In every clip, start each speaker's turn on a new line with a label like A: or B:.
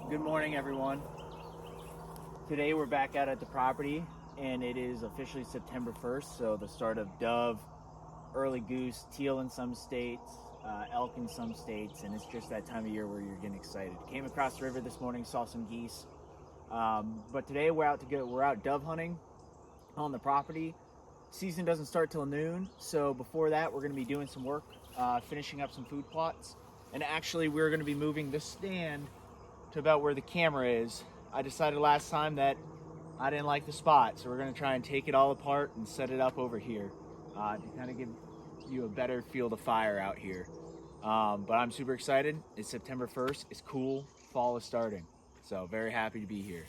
A: Good morning, everyone. Today we're back out at the property, and it is officially September 1st, so the start of dove, early goose, teal in some states, elk in some states, and it's just that time of year where you're getting excited. Came across the river this morning, saw some geese, but today we're out dove hunting on the property. Season doesn't start till noon, so before that we're going to be doing some work, finishing up some food plots, and actually we're going to be moving this stand to about where the camera is. I decided last time that I didn't like the spot, so we're going to try and take it all apart and set it up over here to kind of give you a better field of fire out here. But I'm super excited. It's September 1st. It's cool. Fall is starting. So very happy to be here.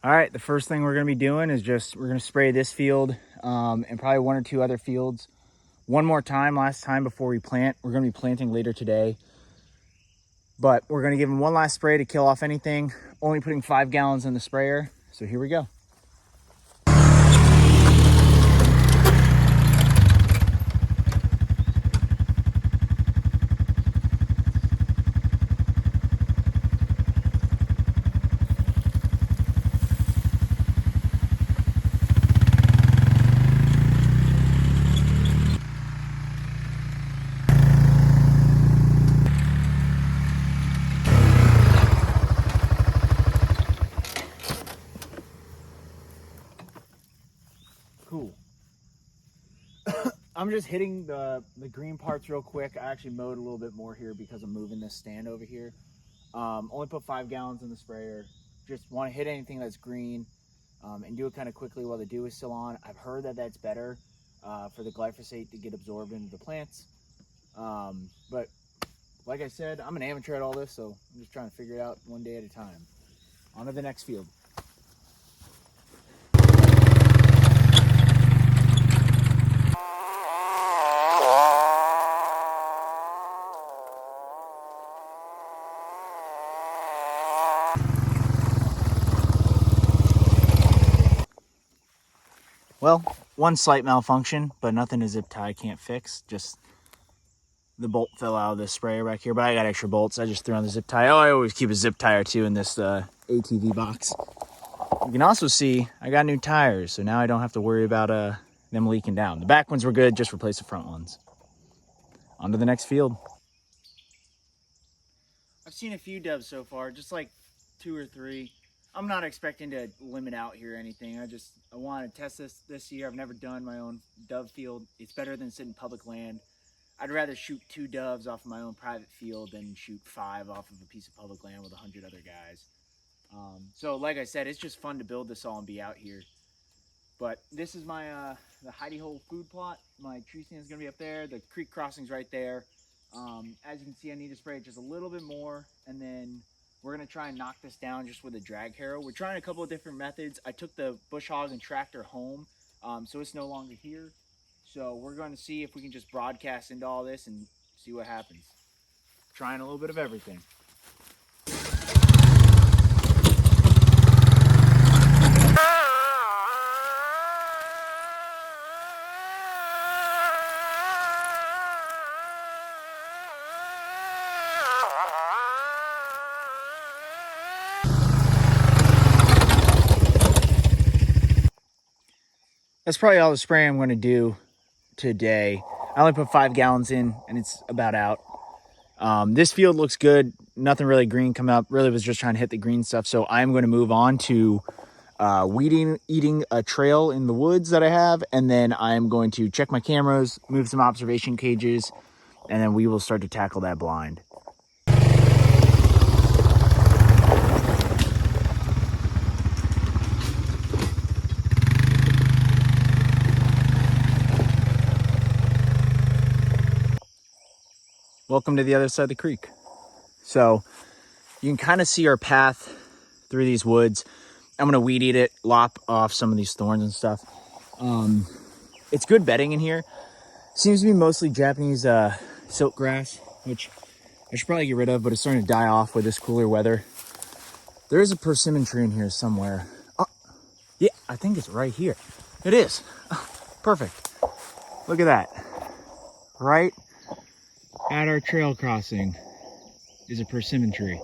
A: All right, the first thing we're going to be doing is we're going to spray this field and probably one or two other fields one more time, last time before we plant. We're going to be planting later today, but we're going to give them one last spray to kill off anything, only putting 5 gallons in the sprayer. So here we go. Cool. I'm just hitting the green parts real quick. I actually mowed a little bit more here because I'm moving this stand over here. Only put 5 gallons in the sprayer. Just want to hit anything that's green and do it kind of quickly while the dew is still on. I've heard that that's better for the glyphosate to get absorbed into the plants. But like I said, I'm an amateur at all this, so I'm just trying to figure it out one day at a time. On to the next field. Well, one slight malfunction, but nothing a zip tie can't fix. Just the bolt fell out of the sprayer back here, but I got extra bolts. I just threw on the zip tie. Oh, I always keep a zip tie or two in this ATV box. You can also see I got new tires, so now I don't have to worry about them leaking down. The back ones were good, just replace the front ones. On to the next field. I've seen a few doves so far, just like 2 or 3. I'm not expecting to limit out here or anything. I want to test this year. I've never done my own dove field. It's better than sitting public land. I'd rather shoot 2 doves off of my own private field than shoot 5 off of a piece of public land with 100 other guys. So like I said, it's just fun to build this all and be out here. But this is my the hidey hole food plot. My tree stand is going to be up there. The creek crossing's right there. As you can see, I need to spray it just a little bit more, and then we're going to try and knock this down just with a drag harrow. We're trying a couple of different methods. I took the bush hog and tractor home, so it's no longer here. So we're going to see if we can just broadcast into all this and see what happens. Trying a little bit of everything. That's probably all the spray I'm going to do today. I only put 5 gallons in and it's about out. This field looks good. Nothing really green come up. Really was just trying to hit the green stuff. So I'm going to move on to eating a trail in the woods that I have. And then I'm going to check my cameras, move some observation cages, and then we will start to tackle that blind. Welcome to the other side of the creek. So you can kind of see our path through these woods. I'm gonna weed eat it, lop off some of these thorns and stuff. It's good bedding in here. Seems to be mostly Japanese silk grass, which I should probably get rid of, but it's starting to die off with this cooler weather. There is a persimmon tree in here somewhere. Oh, yeah, I think it's right here. It is. Oh, perfect. Look at that. Right at our trail crossing is a persimmon tree.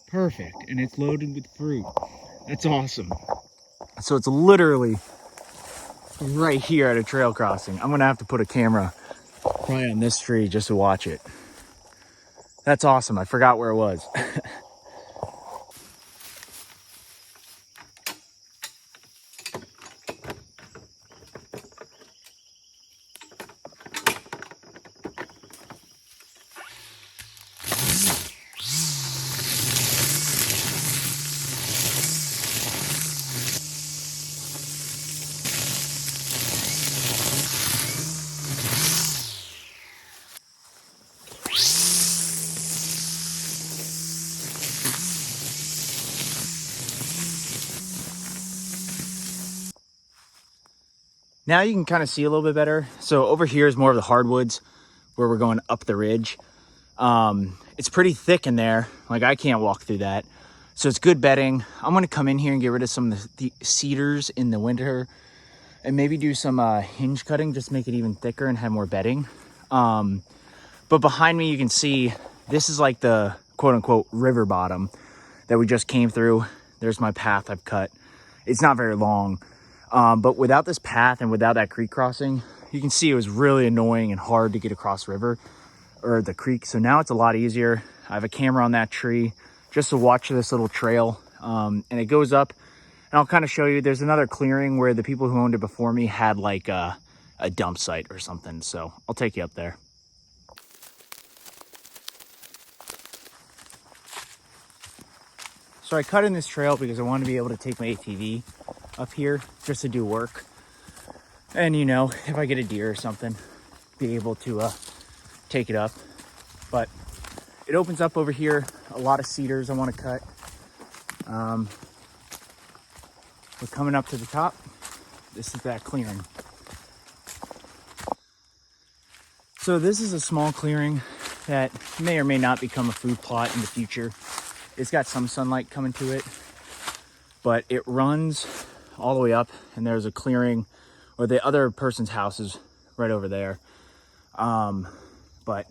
A: Perfect, and it's loaded with fruit. That's awesome. So it's literally right here at a trail crossing. I'm gonna have to put a camera probably on this tree just to watch it. That's awesome. I forgot where it was. Now you can kind of see a little bit better. So over here is more of the hardwoods where we're going up the ridge. It's pretty thick in there. Like I can't walk through that. So it's good bedding. I'm gonna come in here and get rid of some of the cedars in the winter and maybe do some hinge cutting, just make it even thicker and have more bedding. But behind me, you can see this is like the quote unquote river bottom that we just came through. There's my path I've cut. It's not very long. But without this path and without that creek crossing, you can see it was really annoying and hard to get across river or the creek. So now it's a lot easier. I have a camera on that tree just to watch this little trail. And it goes up and I'll kind of show you, there's another clearing where the people who owned it before me had like a dump site or something. So I'll take you up there. So I cut in this trail because I wanted to be able to take my ATV up here just to do work. And you know, if I get a deer or something, be able to take it up. But it opens up over here, a lot of cedars I want to cut. We're coming up to the top. This is that clearing. So this is a small clearing that may or may not become a food plot in the future. It's got some sunlight coming to it, but it runs all the way up and there's a clearing, or the other person's house is right over there. But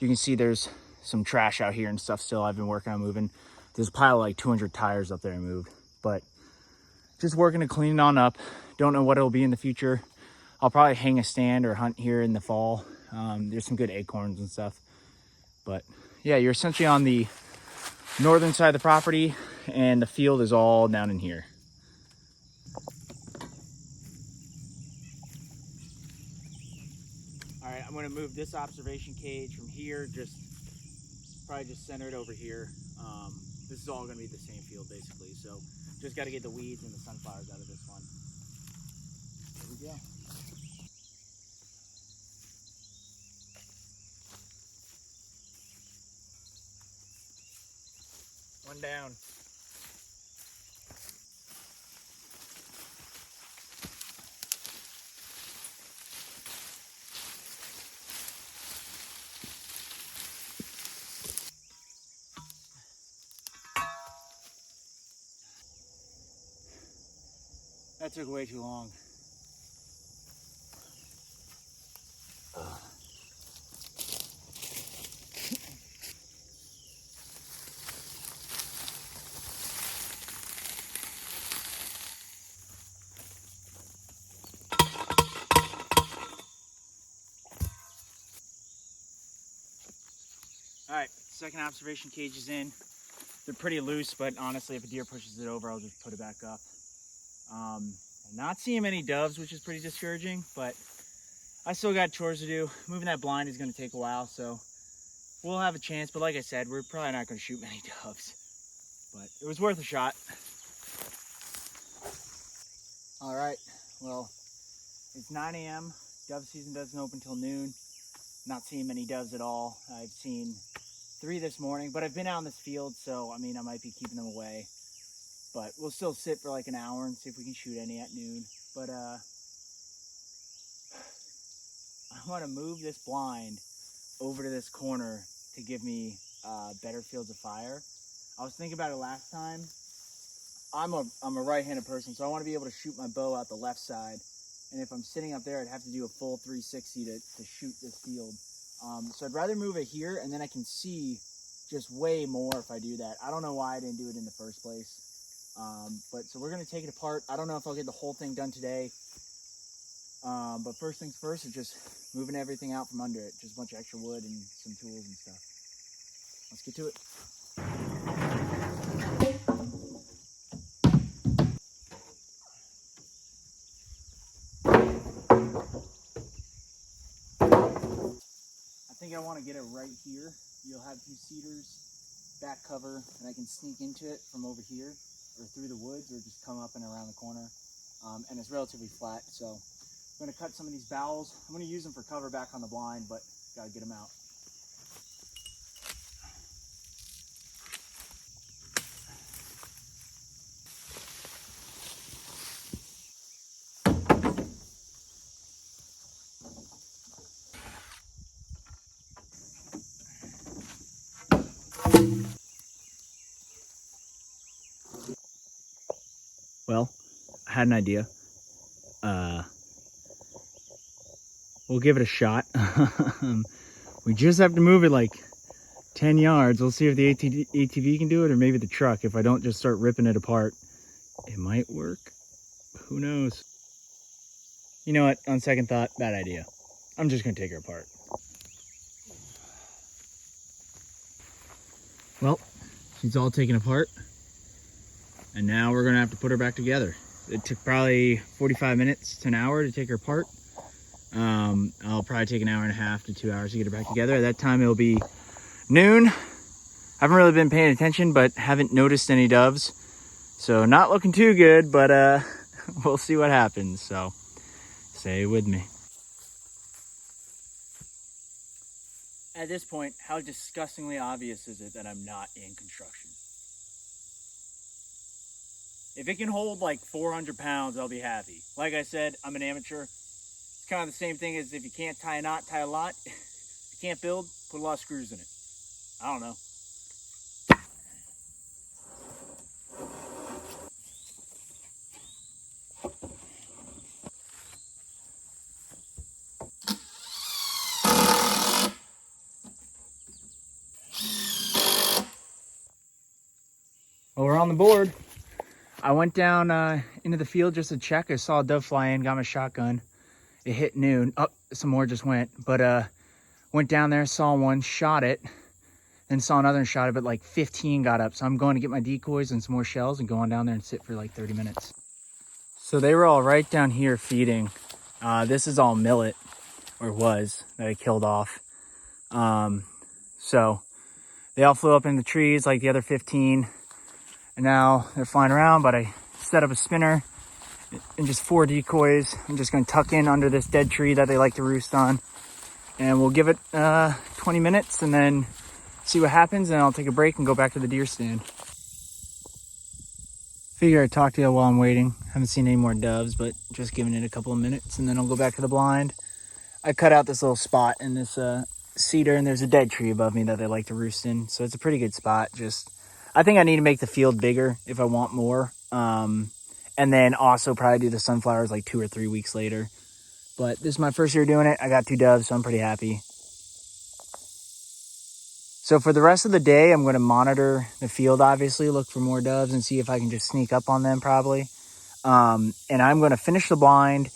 A: you can see there's some trash out here and stuff still I've been working on moving. There's a pile of like 200 tires up there I moved, but just working to clean it on up. Don't know what it'll be in the future. I'll probably hang a stand or hunt here in the fall. There's some good acorns and stuff. But yeah, you're essentially on the northern side of the property and the field is all down in here. All right, I'm gonna move this observation cage from here, probably just center it over here. This is all gonna be the same field basically. So just gotta get the weeds and the sunflowers out of this one. There we go. One down. That took way too long. All right, second observation cage is in. They're pretty loose, but honestly, if a deer pushes it over, I'll just put it back up. I'm not seeing many doves, which is pretty discouraging, but I still got chores to do. Moving that blind is gonna take a while, so we'll have a chance. But like I said, we're probably not gonna shoot many doves, but it was worth a shot. All right, well, it's 9 a.m. Dove season doesn't open till noon. Not seeing many doves at all. I've seen 3 this morning, but I've been out in this field, so I mean, I might be keeping them away. But we'll still sit for like an hour and see if we can shoot any at noon. But I want to move this blind over to this corner to give me better fields of fire. I was thinking about it last time. I'm a right-handed person, so I want to be able to shoot my bow out the left side. And if I'm sitting up there, I'd have to do a full 360 to shoot this field. So I'd rather move it here, and then I can see just way more if I do that. I don't know why I didn't do it in the first place. But so we're going to take it apart. I don't know if I'll get the whole thing done today. But first things first is just moving everything out from under it. Just a bunch of extra wood and some tools and stuff. Let's get to it. I think I want to get it right here. You'll have 2 cedars, back cover, and I can sneak into it from over here or through the woods or just come up and around the corner. And it's relatively flat, so I'm going to cut some of these bowels. I'm going to use them for cover back on the blind, but got to get them out. Well, I had an idea. We'll give it a shot. We just have to move it like 10 yards. We'll see if the ATV can do it, or maybe the truck. If I don't just start ripping it apart, it might work. Who knows? You know what? On second thought, bad idea. I'm just gonna take her apart. Well, she's all taken apart. And now we're gonna have to put her back together. It took probably 45 minutes to an hour to take her apart. I'll probably take an hour and a half to 2 hours to get her back together. At that time, it'll be noon. I haven't really been paying attention, but haven't noticed any doves. So not looking too good, but we'll see what happens. So stay with me. At this point, how disgustingly obvious is it that I'm not in construction? If it can hold like 400 pounds, I'll be happy. Like I said, I'm an amateur. It's kind of the same thing as if you can't tie a knot, tie a lot. If you can't build, put a lot of screws in it. I don't know. Well, we're on the board. I went down into the field just to check. I saw a dove fly in, got my shotgun. It hit noon. Oh, some more just went. But went down there, saw one, shot it. Then saw another and shot it, but like 15 got up. So I'm going to get my decoys and some more shells and go on down there and sit for like 30 minutes. So they were all right down here feeding. This is all millet, or was, that I killed off. So they all flew up in the trees like the other 15. And now they're flying around, but I set up a spinner and just 4 decoys. I'm just going to tuck in under this dead tree that they like to roost on. And we'll give it 20 minutes and then see what happens. And I'll take a break and go back to the deer stand. Figure I'd talk to you while I'm waiting. Haven't seen any more doves, but just giving it a couple of minutes and then I'll go back to the blind. I cut out this little spot in this cedar, and there's a dead tree above me that they like to roost in. So it's a pretty good spot. I think I need to make the field bigger if I want more. And then also probably do the sunflowers like 2 or 3 weeks later. But this is my first year doing it. I got 2 doves, so I'm pretty happy. So for the rest of the day, I'm going to monitor the field, obviously, look for more doves and see if I can just sneak up on them probably. And I'm going to finish the blind.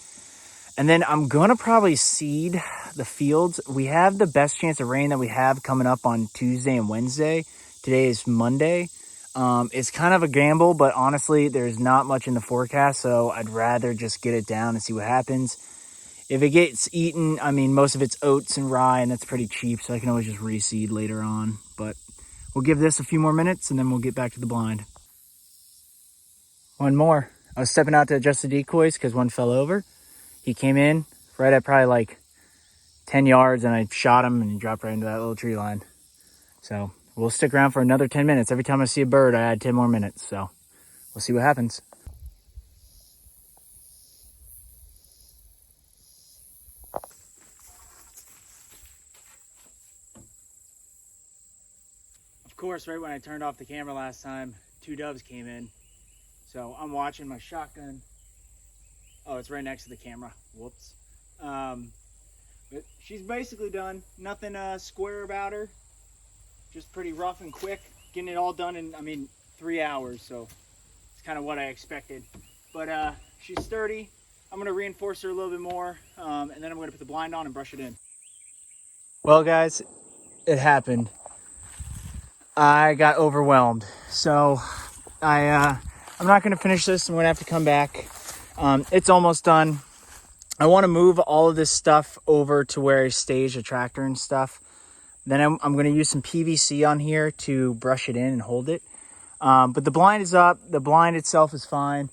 A: And then I'm going to probably seed the fields. We have the best chance of rain that we have coming up on Tuesday and Wednesday. Today is Monday. It's kind of a gamble, but honestly, there's not much in the forecast, so I'd rather just get it down and see what happens. If it gets eaten, I mean, most of it's oats and rye, and that's pretty cheap, so I can always just reseed later on. But we'll give this a few more minutes, and then we'll get back to the blind. One more. I was stepping out to adjust the decoys because one fell over. He came in right at probably like 10 yards and I shot him and he dropped right into that little tree line. So we'll stick around for another 10 minutes. Every time I see a bird, I add 10 more minutes. So we'll see what happens. Of course, right when I turned off the camera last time, 2 doves came in. So I'm watching my shotgun. Oh, it's right next to the camera. Whoops. But she's basically done. Nothing square about her. Just pretty rough and quick. Getting it all done in, 3 hours. So it's kind of what I expected. But she's sturdy. I'm going to reinforce her a little bit more. And then I'm going to put the blind on and brush it in. Well, guys, it happened. I got overwhelmed. So I'm not going to finish this. I'm going to have to come back. It's almost done. I want to move all of this stuff over to where I stage the tractor and stuff. Then I'm going to use some PVC on here to brush it in and hold it. But the blind is up. The blind itself is fine.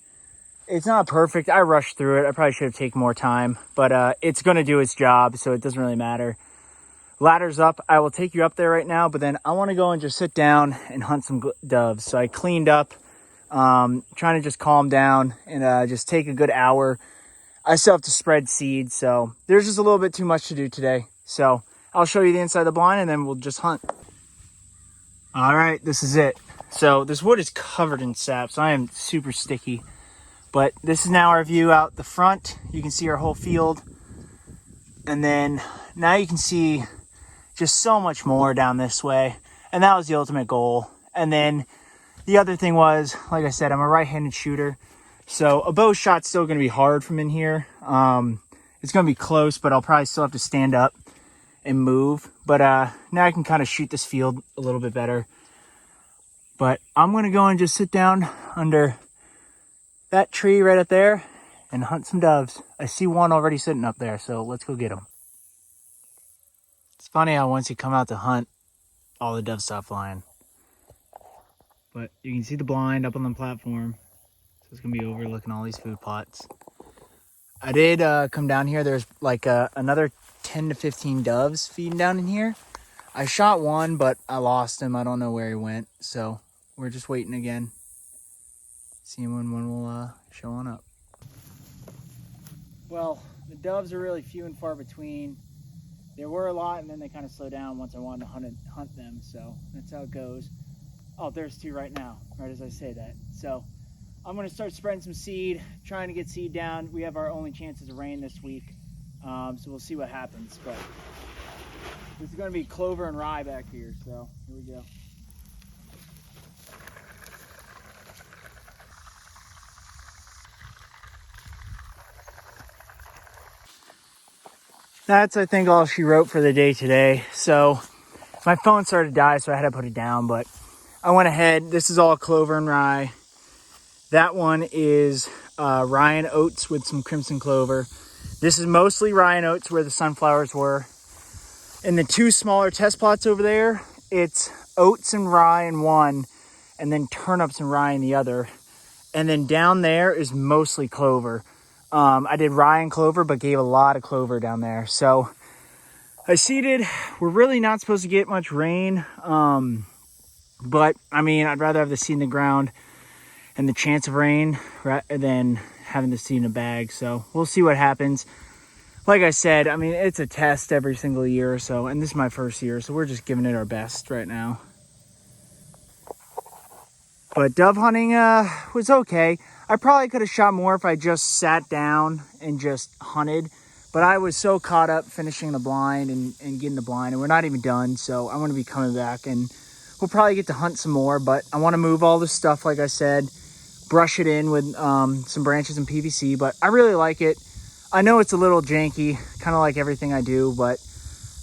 A: It's not perfect. I rushed through it. I probably should have taken more time. But it's going to do its job, so it doesn't really matter. Ladder's up. I will take you up there right now. But then I want to go and just sit down and hunt some doves. So I cleaned up. Trying to just calm down and just take a good hour. I still have to spread seed, so there's just a little bit too much to do today. So I'll show you the inside of the blind and then we'll just hunt. All right, this is it. So this wood is covered in sap, so I am super sticky. But this is now our view out the front. You can see our whole field. And then now you can see just so much more down this way. And that was the ultimate goal. And then the other thing was, like I said, I'm a right-handed shooter. So a bow shot's still going to be hard from in here. It's going to be close, but I'll probably still have to stand up and move. But now I can kind of shoot this field a little bit better. But I'm going to go and just sit down under that tree right up there and hunt some doves. I see one already sitting up there, so let's go get him. It's funny how once you come out to hunt, all the doves stop flying. But you can see the blind up on the platform. So it's going to be overlooking all these food plots. I did come down here. There's like another 10 to 15 doves feeding down in here. I shot one, but I lost him. I don't know where he went. So we're just waiting again. Seeing when one will show on up. Well, the doves are really few and far between. There were a lot, and then they kind of slowed down once I wanted to hunt them. So that's how it goes. Oh, there's 2 right now, right as I say that. So I'm going to start spreading some seed, trying to get seed down. We have our only chances of rain this week, so we'll see what happens. But this is going to be clover and rye back here, so here we go. That's, I think, all she wrote for the day today. So my phone started to die, so I had to put it down, but I went ahead. This is all clover and rye. That one is rye and oats with some crimson clover. This is mostly rye and oats where the sunflowers were. In the 2 smaller test plots over there, it's oats and rye in one, and then turnips and rye in the other. And then down there is mostly clover. I did rye and clover, but gave a lot of clover down there. So I seeded. We're really not supposed to get much rain. But, I'd rather have the seed in the ground and the chance of rain than having the seed in a bag. So we'll see what happens. Like I said, it's a test every single year or so. And this is my first year, so we're just giving it our best right now. But dove hunting was okay. I probably could have shot more if I just sat down and just hunted. But I was so caught up finishing the blind and getting the blind. And we're not even done, so I'm going to be coming back and we'll probably get to hunt some more, but I want to move all this stuff, like I said, brush it in with some branches and PVC, but I really like it. I know it's a little janky, kind of like everything I do, but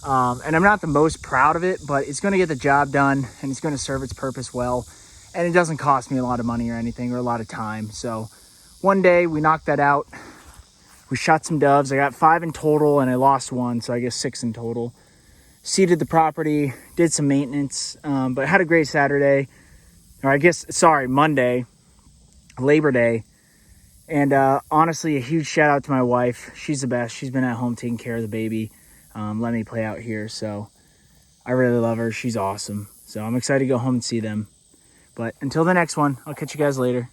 A: and I'm not the most proud of it, but it's going to get the job done, and it's going to serve its purpose well, and it doesn't cost me a lot of money or anything, or a lot of time. So one day we knocked that out. We shot some doves. I got 5 in total, and I lost 1, so I guess 6 in total. Seeded the property, did some maintenance, but had a great Saturday, or Monday, Labor Day. And honestly, a huge shout out to my wife. She's the best. She's been at home taking care of the baby. let me play out here. So I really love her. She's awesome. So I'm excited to go home and see them. But until the next one, I'll catch you guys later.